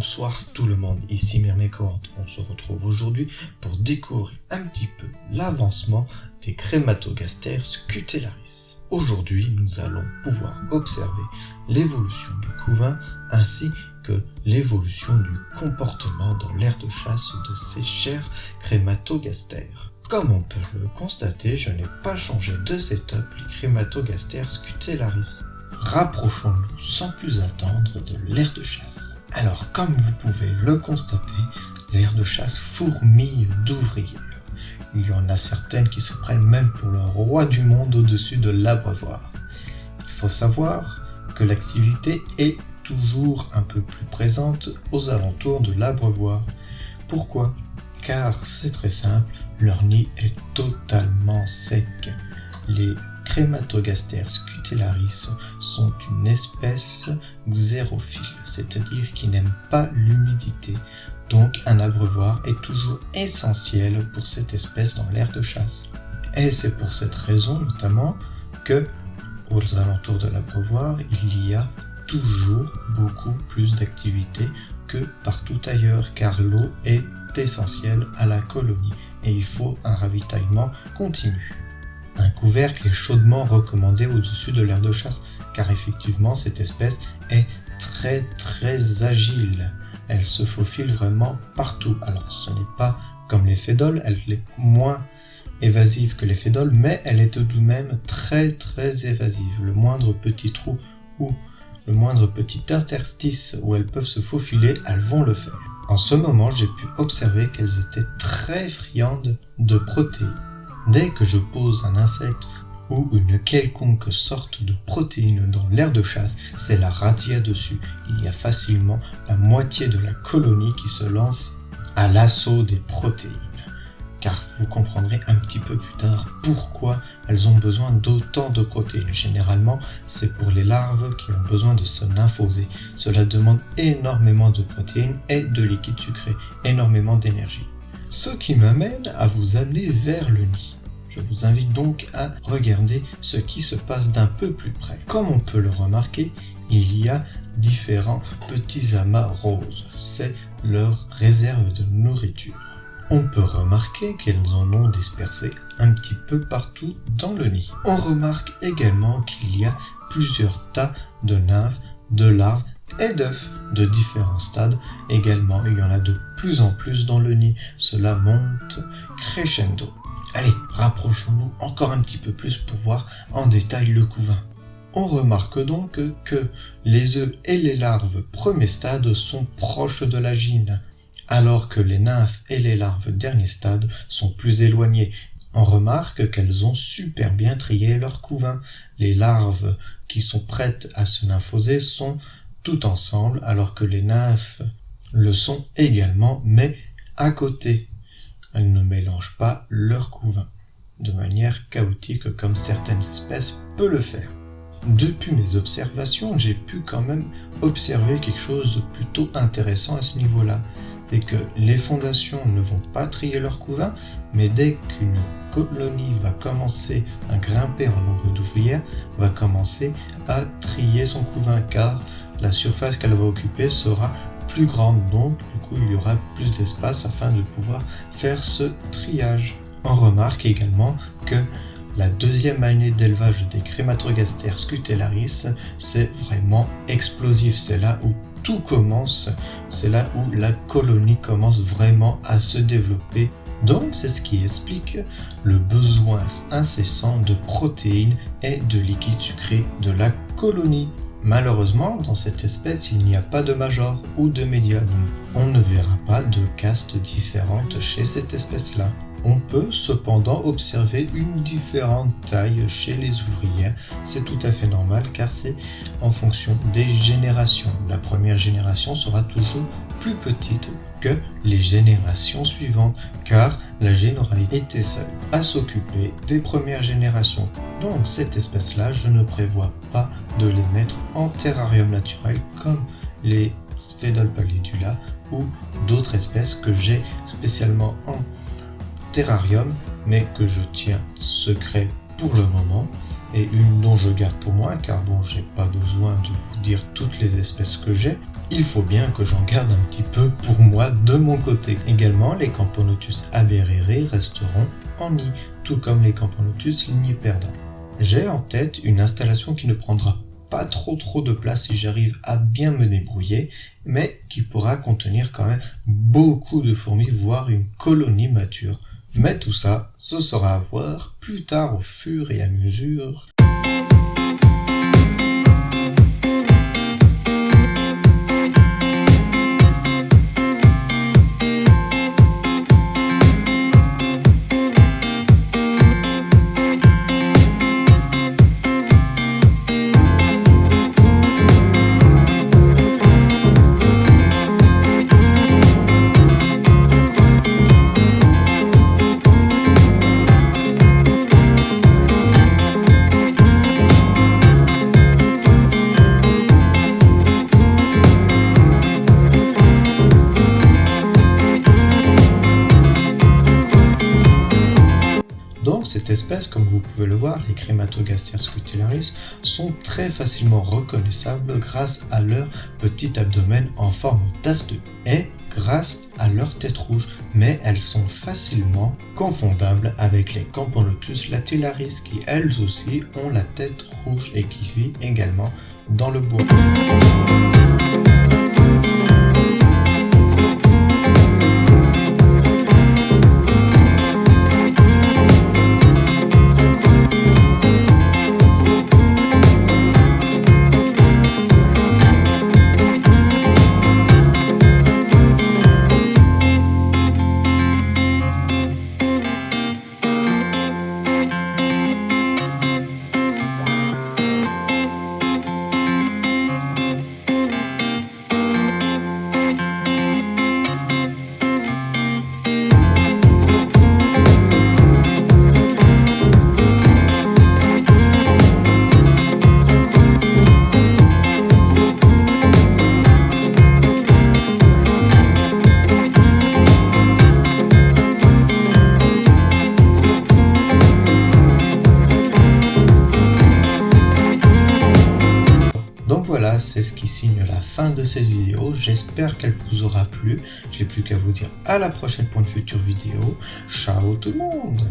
Bonsoir tout le monde, ici Myrmécoanthe. On se retrouve aujourd'hui pour découvrir un petit peu l'avancement des Crématogastères scutellaris. Aujourd'hui, nous allons pouvoir observer l'évolution du couvain ainsi que l'évolution du comportement dans l'aire de chasse de ces chers Crématogastères. Comme on peut le constater, je n'ai pas changé de setup les Crématogastères scutellaris. Rapprochons-nous sans plus attendre de l'aire de chasse. Alors, comme vous pouvez le constater, l'aire de chasse fourmille d'ouvrières. Il y en a certaines qui se prennent même pour le roi du monde au-dessus de l'abreuvoir. Il faut savoir que l'activité est toujours un peu plus présente aux alentours de l'abreuvoir. Pourquoi ? Car c'est très simple, leur nid est totalement sec. Les Crématogastères scutellaris sont une espèce xérophile, c'est-à-dire qui n'aime pas l'humidité. Donc un abreuvoir est toujours essentiel pour cette espèce dans l'aire de chasse. Et c'est pour cette raison notamment que, aux alentours de l'abreuvoir, il y a toujours beaucoup plus d'activité que partout ailleurs, car l'eau est essentielle à la colonie et il faut un ravitaillement continu. Un couvercle est chaudement recommandé au-dessus de l'aire de chasse, car effectivement cette espèce est très agile. Elle se faufile vraiment partout. Alors ce n'est pas comme les fédoles, elle est moins évasive que les fédoles, mais elle est tout de même très évasive. Le moindre petit trou ou le moindre petit interstice où elles peuvent se faufiler, elles vont le faire. En ce moment, j'ai pu observer qu'elles étaient très friandes de protéines. Dès que je pose un insecte ou une quelconque sorte de protéine dans l'aire de chasse, c'est la razzia dessus. Il y a facilement la moitié de la colonie qui se lance à l'assaut des protéines. Car vous comprendrez un petit peu plus tard pourquoi elles ont besoin d'autant de protéines. Généralement, c'est pour les larves qui ont besoin de se nymphoser. Cela demande énormément de protéines et de liquide sucré, énormément d'énergie. Ce qui m'amène à vous amener vers le nid. Je vous invite donc à regarder ce qui se passe d'un peu plus près. Comme on peut le remarquer, il y a différents petits amas roses. C'est leur réserve de nourriture. On peut remarquer qu'elles en ont dispersé un petit peu partout dans le nid. On remarque également qu'il y a plusieurs tas de nymphes, de larves et d'œufs de différents stades. Également, il y en a de plus en plus dans le nid. Cela monte crescendo. Allez, rapprochons-nous encore un petit peu plus pour voir en détail le couvain. On remarque donc que les œufs et les larves premier stade sont proches de la gyne, alors que les nymphes et les larves dernier stade sont plus éloignées. On remarque qu'elles ont super bien trié leur couvain. Les larves qui sont prêtes à se nymphoser sont tout ensemble, alors que les nymphes le sont également, mais à côté. Elles ne mélangent pas leur couvain de manière chaotique comme certaines espèces peuvent le faire. Depuis mes observations, j'ai pu quand même observer quelque chose de plutôt intéressant à ce niveau-là. C'est que les fondations ne vont pas trier leur couvain, mais dès qu'une colonie va commencer à grimper en nombre d'ouvrières, va commencer à trier son couvain, car la surface qu'elle va occuper sera plus grande, donc du coup il y aura plus d'espace afin de pouvoir faire ce triage. On remarque également que la deuxième année d'élevage des Crématogastères scutellaris, c'est vraiment explosif, c'est là où tout commence, c'est là où la colonie commence vraiment à se développer. Donc c'est ce qui explique le besoin incessant de protéines et de liquide sucré de la colonie. Malheureusement, dans cette espèce, il n'y a pas de major ou de médium. On ne verra pas de castes différentes chez cette espèce-là. On peut cependant observer une différente taille chez les ouvrières. C'est tout à fait normal car c'est en fonction des générations. La première génération sera toujours plus petite que les générations suivantes car la gyne aura été seule à s'occuper des premières générations. Donc cette espèce-là, je ne prévois pas de les mettre en terrarium naturel comme les Sphaedoles pallidula ou d'autres espèces que j'ai spécialement en terrarium mais que je tiens secret pour le moment et une dont je garde pour moi car bon, j'ai pas besoin de vous dire toutes les espèces que j'ai. il faut bien que j'en garde un petit peu pour moi de mon côté. Également, les Camponotus aberreri resteront en nid, tout comme les Camponotus ligniperdants. J'ai en tête une installation qui ne prendra pas trop de place si j'arrive à bien me débrouiller, mais qui pourra contenir quand même beaucoup de fourmis, voire une colonie mature. Mais tout ça, ce sera à voir plus tard au fur et à mesure. Donc cette espèce, comme vous pouvez le voir, les Crématogaster scutellaris, sont très facilement reconnaissables grâce à leur petit abdomen en forme d'as de et grâce à leur tête rouge, mais elles sont facilement confondables avec les Camponotus latillaris qui elles aussi ont la tête rouge et qui vivent également dans le bois. Donc voilà, c'est ce qui signe la fin de cette vidéo. J'espère qu'elle vous aura plu. J'ai plus qu'à vous dire à la prochaine pour une future vidéo. Ciao tout le monde!